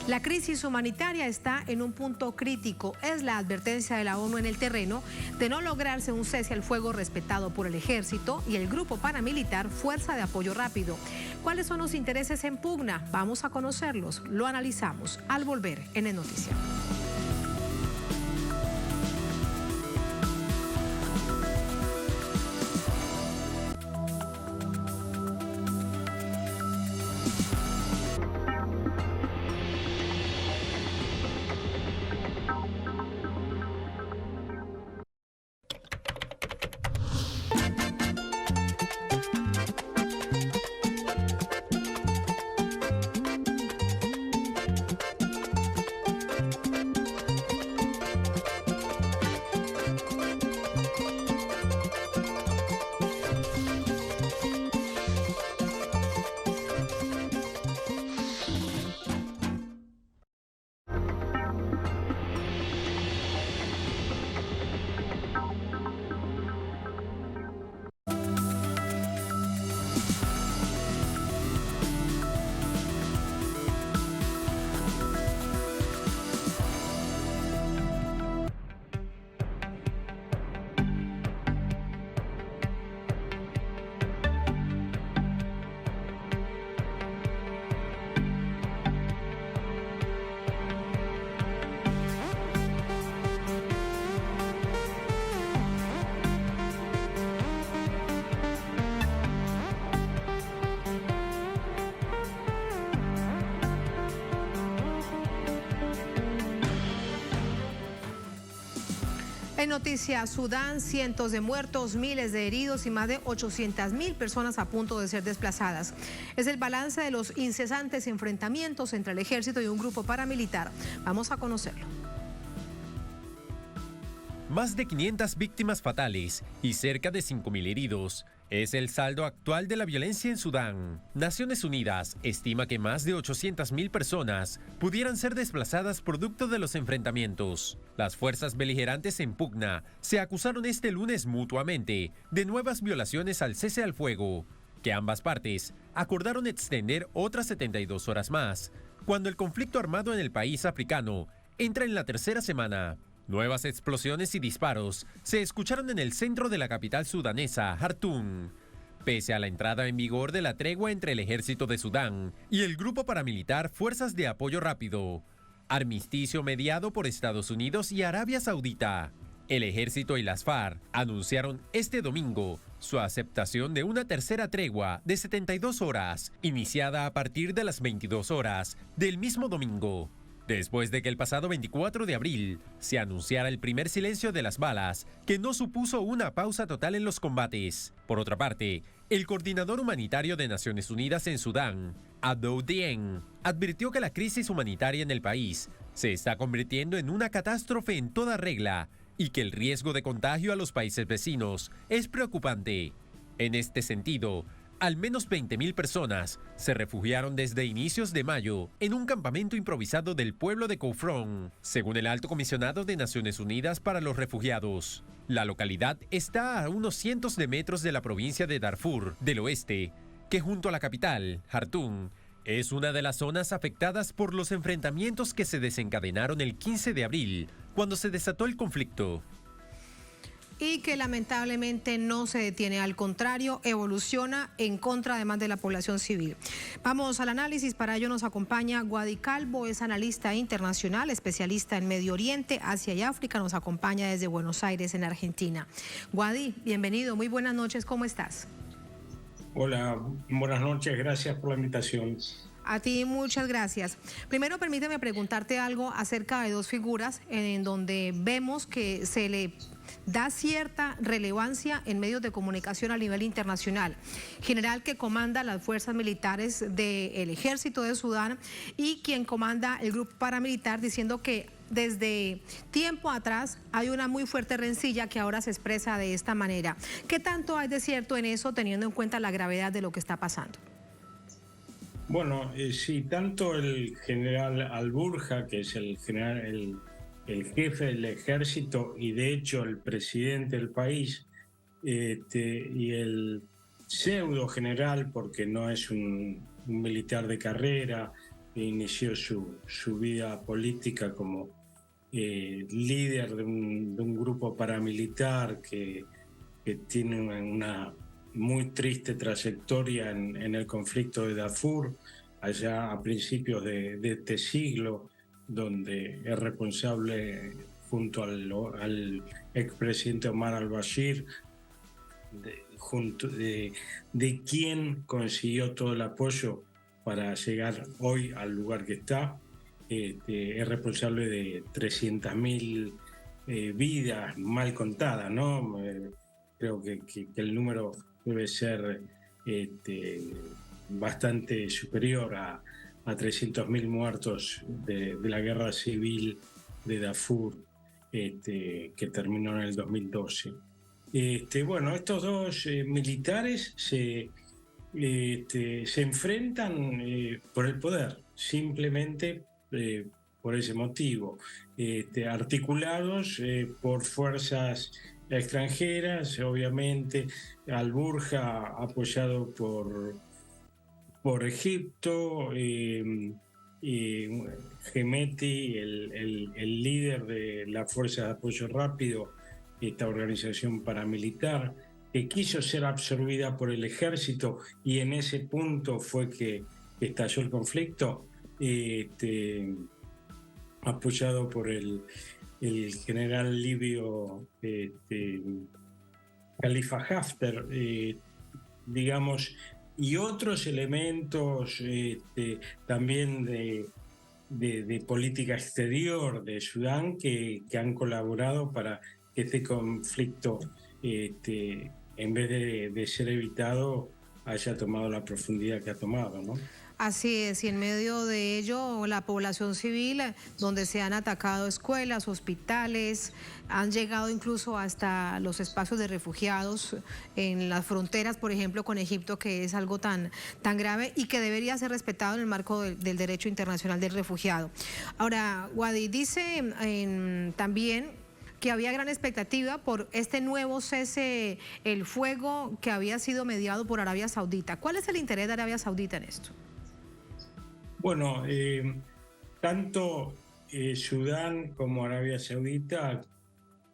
la crisis humanitaria está en un punto crítico. Es la advertencia de la ONU en el terreno de no lograrse un cese al fuego respetado por el ejército y el grupo paramilitar Fuerza de Apoyo Rápido. ¿Cuáles son los intereses en pugna? Vamos a conocerlos. Lo analizamos al volver en Es Noticia. En Noticias Sudán, cientos de muertos, miles de heridos y más de 800.000 personas a punto de ser desplazadas. Es el balance de los incesantes enfrentamientos entre el ejército y un grupo paramilitar. Vamos a conocerlo. Más de 500 víctimas fatales y cerca de 5.000 heridos. Es el saldo actual de la violencia en Sudán. Naciones Unidas estima que más de 800.000 personas pudieran ser desplazadas producto de los enfrentamientos. Las fuerzas beligerantes en pugna se acusaron este lunes mutuamente de nuevas violaciones al cese al fuego, que ambas partes acordaron extender otras 72 horas más, cuando el conflicto armado en el país africano entra en la tercera semana. Nuevas explosiones y disparos se escucharon en el centro de la capital sudanesa, Jartum. Pese a la entrada en vigor de la tregua entre el ejército de Sudán y el grupo paramilitar Fuerzas de Apoyo Rápido, armisticio mediado por Estados Unidos y Arabia Saudita, el ejército y las FARC anunciaron este domingo su aceptación de una tercera tregua de 72 horas, iniciada a partir de las 22 horas del mismo domingo, después de que el pasado 24 de abril se anunciara el primer silencio de las balas, que no supuso una pausa total en los combates. Por otra parte, el coordinador humanitario de Naciones Unidas en Sudán, Abdou Dieng, advirtió que la crisis humanitaria en el país se está convirtiendo en una catástrofe en toda regla y que el riesgo de contagio a los países vecinos es preocupante. En este sentido, al menos 20.000 personas se refugiaron desde inicios de mayo en un campamento improvisado del pueblo de Koufron, según el Alto Comisionado de Naciones Unidas para los Refugiados. La localidad está a unos cientos de metros de la provincia de Darfur del Oeste, que junto a la capital, Jartum, es una de las zonas afectadas por los enfrentamientos que se desencadenaron el 15 de abril, cuando se desató el conflicto. Y que lamentablemente no se detiene, al contrario, evoluciona en contra además de la población civil. Vamos al análisis, para ello nos acompaña Guadi Calvo, es analista internacional, especialista en Medio Oriente, Asia y África, nos acompaña desde Buenos Aires, en Argentina. Guadi, bienvenido, muy buenas noches, ¿cómo estás? Hola, buenas noches, gracias por la invitación. A ti muchas gracias. Primero permíteme preguntarte algo acerca de dos figuras en donde vemos que se le da cierta relevancia en medios de comunicación a nivel internacional. General que comanda las fuerzas militares del ejército de Sudán y quien comanda el grupo paramilitar, diciendo que desde tiempo atrás hay una muy fuerte rencilla que ahora se expresa de esta manera. ¿Qué tanto hay de cierto en eso, teniendo en cuenta la gravedad de lo que está pasando? Bueno, sí, tanto el general Al-Burja, que es el jefe del ejército y de hecho el presidente del país, y el pseudo general, porque no es un militar de carrera, inició su vida política como líder de un grupo paramilitar que tiene una muy triste trayectoria en el conflicto de Darfur, allá a principios de este siglo, donde es responsable, junto al expresidente Omar al-Bashir, de quien consiguió todo el apoyo para llegar hoy al lugar que está. Es responsable de 300.000 vidas mal contadas, ¿no? Creo que el número debe ser bastante superior a 300.000 muertos de la guerra civil de Darfur, que terminó en el 2012. Bueno, estos dos militares se enfrentan por el poder, simplemente por ese motivo, articulados por fuerzas extranjeras, obviamente. Al-Burja apoyado por Egipto, Hemeti, el líder de la Fuerza de Apoyo Rápido, esta organización paramilitar, que quiso ser absorbida por el ejército, y en ese punto fue que estalló el conflicto, apoyado por el general libio Khalifa Haftar, digamos, y otros elementos también de política exterior de Sudán que han colaborado para que este conflicto, en vez de ser evitado, haya tomado la profundidad que ha tomado, ¿no? Así es, y en medio de ello la población civil, donde se han atacado escuelas, hospitales, han llegado incluso hasta los espacios de refugiados en las fronteras, por ejemplo, con Egipto, que es algo tan grave y que debería ser respetado en el marco del derecho internacional del refugiado. Ahora, Wadi dice también que había gran expectativa por este nuevo cese el fuego que había sido mediado por Arabia Saudita. ¿Cuál es el interés de Arabia Saudita en esto? Bueno, tanto Sudán como Arabia Saudita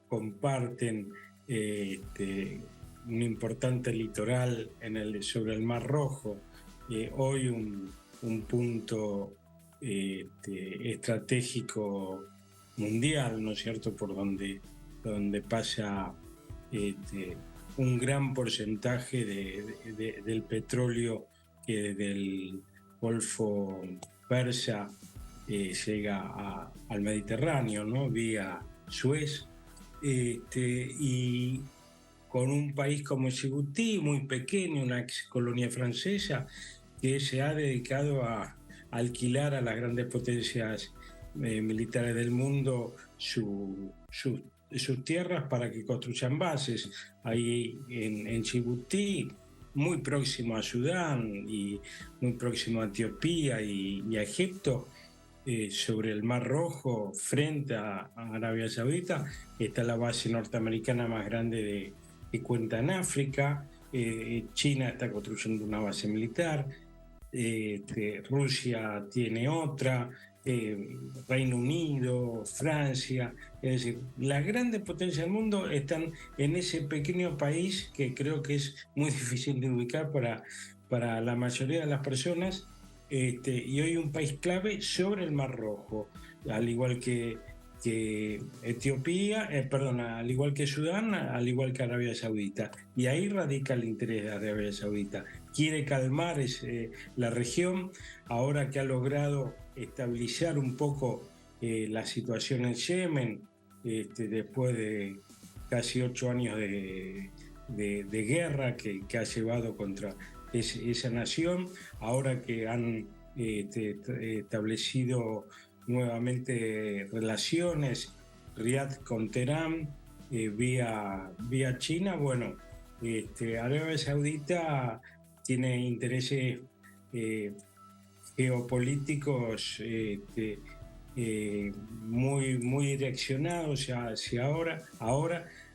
comparten un importante litoral sobre el Mar Rojo, hoy un punto estratégico mundial, ¿no es cierto?, por donde pasa un gran porcentaje del petróleo que desde el Golfo Persa llega al Mediterráneo, ¿no?, vía Suez, y con un país como Djibouti, muy pequeño, una ex colonia francesa, que se ha dedicado a alquilar a las grandes potencias militares del mundo sus tierras para que construyan bases. Ahí en Djibouti, muy próximo a Sudán y muy próximo a Etiopía y a Egipto, sobre el Mar Rojo, frente a Arabia Saudita, está la base norteamericana más grande que cuenta en África. China está construyendo una base militar, Rusia tiene otra, Reino Unido, Francia, es decir, las grandes potencias del mundo están en ese pequeño país que creo que es muy difícil de ubicar para la mayoría de las personas, y hoy un país clave sobre el Mar Rojo, al igual que Etiopía, al igual que Sudán, al igual que Arabia Saudita. Y ahí radica el interés de Arabia Saudita. Quiere calmar la región, ahora que ha logrado estabilizar un poco la situación en Yemen, después de casi 8 años de guerra que ha llevado contra esa nación, ahora que han establecido nuevamente relaciones, Riad con Teherán, vía China. Bueno, Arabia Saudita tiene intereses geopolíticos muy direccionados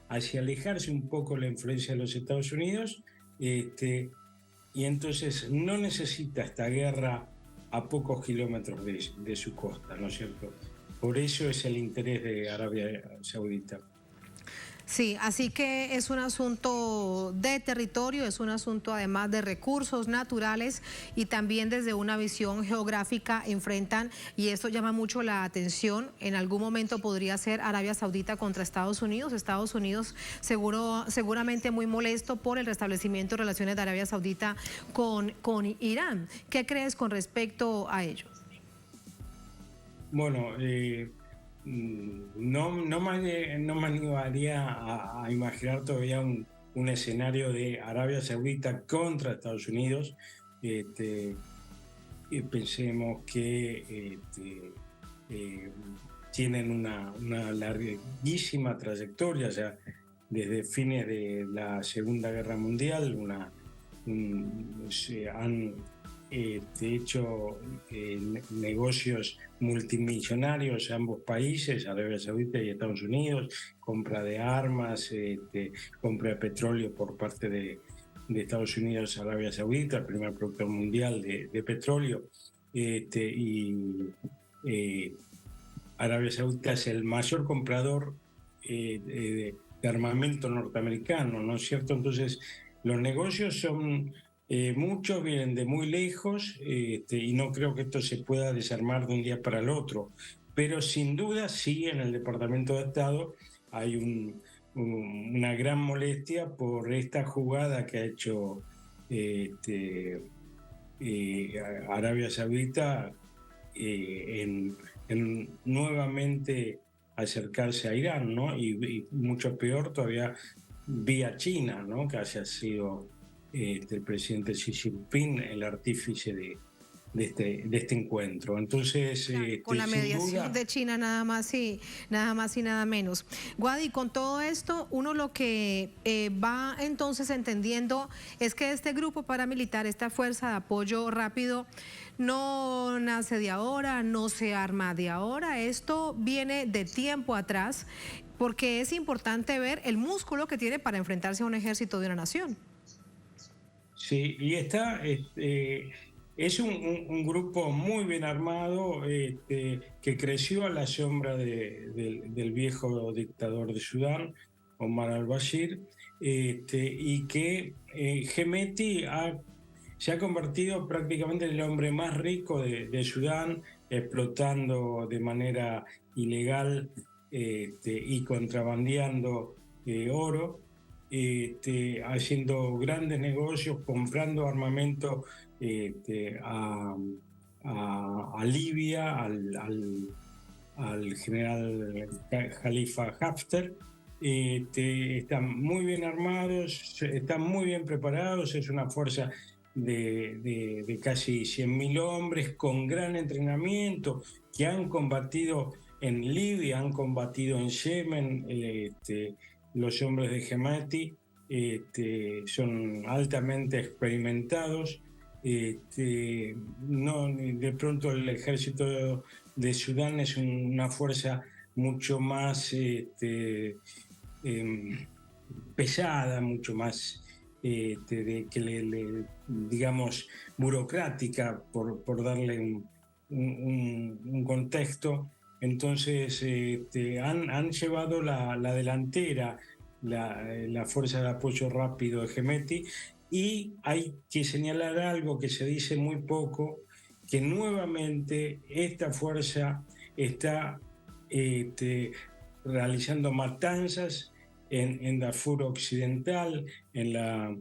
hacia alejarse un poco la influencia de los Estados Unidos, y entonces no necesita esta guerra a pocos kilómetros de su costa, ¿no es cierto? Por eso es el interés de Arabia Saudita. Sí, así que es un asunto de territorio, es un asunto además de recursos naturales y también desde una visión geográfica enfrentan, y esto llama mucho la atención, en algún momento podría ser Arabia Saudita contra Estados Unidos seguramente muy molesto por el restablecimiento de relaciones de Arabia Saudita con Irán. ¿Qué crees con respecto a ello? Bueno, no me animaría a imaginar todavía un escenario de Arabia Saudita contra Estados Unidos. Pensemos que tienen una larguísima trayectoria, o sea, desde fines de la Segunda Guerra Mundial, se han hecho negocios multimillonarios ambos países, Arabia Saudita y Estados Unidos, compra de armas, compra de petróleo por parte de Estados Unidos a Arabia Saudita, el primer productor mundial de petróleo, y Arabia Saudita es el mayor comprador de armamento norteamericano, ¿no es cierto? Entonces, los negocios son muchos, vienen de muy lejos, y no creo que esto se pueda desarmar de un día para el otro, pero sin duda sí en el Departamento de Estado hay una gran molestia por esta jugada que ha hecho Arabia Saudita en nuevamente acercarse a Irán, ¿no? Y mucho peor todavía vía China, ¿no? Que haya sido el presidente Xi Jinping el artífice este encuentro. Entonces, claro, con la mediación duda, de China nada más y nada menos. Guadi, con todo esto, uno lo que va entonces entendiendo es que este grupo paramilitar, esta fuerza de apoyo rápido, no nace de ahora, no se arma de ahora, esto viene de tiempo atrás, porque es importante ver el músculo que tiene para enfrentarse a un ejército de una nación. Sí, y es un grupo muy bien armado, que creció a la sombra del viejo dictador de Sudán, Omar al-Bashir, y que Hemeti se ha convertido prácticamente en el hombre más rico de Sudán, explotando de manera ilegal y contrabandeando oro, haciendo grandes negocios, comprando armamento a Libia, al general Khalifa Haftar. Están muy bien armados, están muy bien preparados, es una fuerza de casi 100.000 hombres con gran entrenamiento, que han combatido en Libia, han combatido en Yemen. Los hombres de Hemeti son altamente experimentados. No, de pronto el ejército de Sudán es una fuerza mucho más pesada, mucho más digamos burocrática, por darle un contexto. Entonces han llevado la delantera la fuerza de apoyo rápido de Hemeti, y hay que señalar algo que se dice muy poco, que nuevamente esta fuerza está realizando matanzas en Darfur Occidental, en la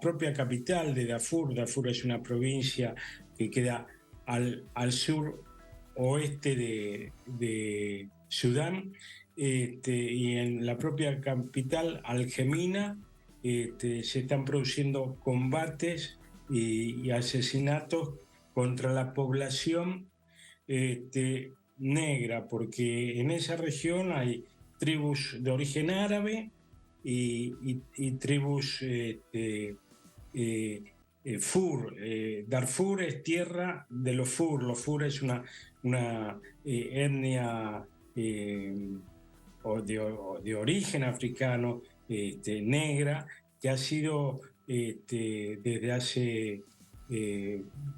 propia capital de Darfur. Darfur es una provincia que queda al sur oeste de Sudán, y en la propia capital, Al-Gemina, se están produciendo combates y asesinatos contra la población negra, porque en esa región hay tribus de origen árabe y tribus Fur. Darfur es tierra de los Fur. Los Fur es una etnia de origen africano, negra, que ha sido desde hace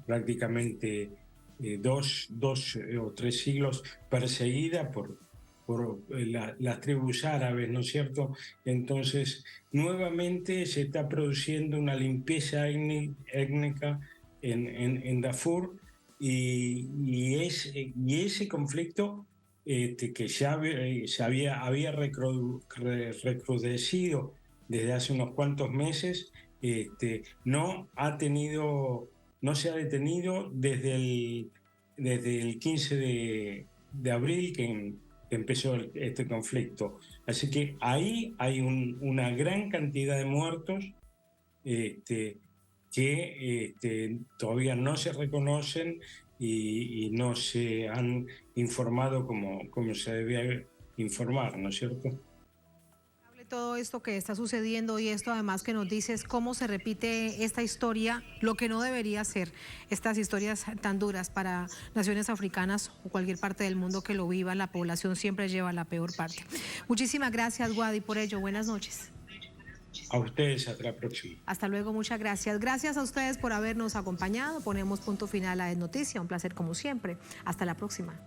prácticamente 2 o 3 siglos perseguida por las tribus árabes, ¿no es cierto? Entonces, nuevamente se está produciendo una limpieza étnica en Darfur, y ese conflicto que ya había recrudecido desde hace unos cuantos meses, no se ha detenido desde el 15 de abril que empezó este conflicto. Así que ahí hay una gran cantidad de muertos que todavía no se reconocen y no se han informado como se debía informar, ¿no es cierto? Todo esto que está sucediendo, y esto además que nos dices cómo se repite esta historia, lo que no debería ser, estas historias tan duras para naciones africanas o cualquier parte del mundo que lo viva. La población siempre lleva la peor parte. Muchísimas gracias, Guadi, por ello. Buenas noches. A ustedes, hasta la próxima. Hasta luego, muchas gracias. Gracias a ustedes por habernos acompañado. Ponemos punto final a Es Noticia. Un placer como siempre. Hasta la próxima.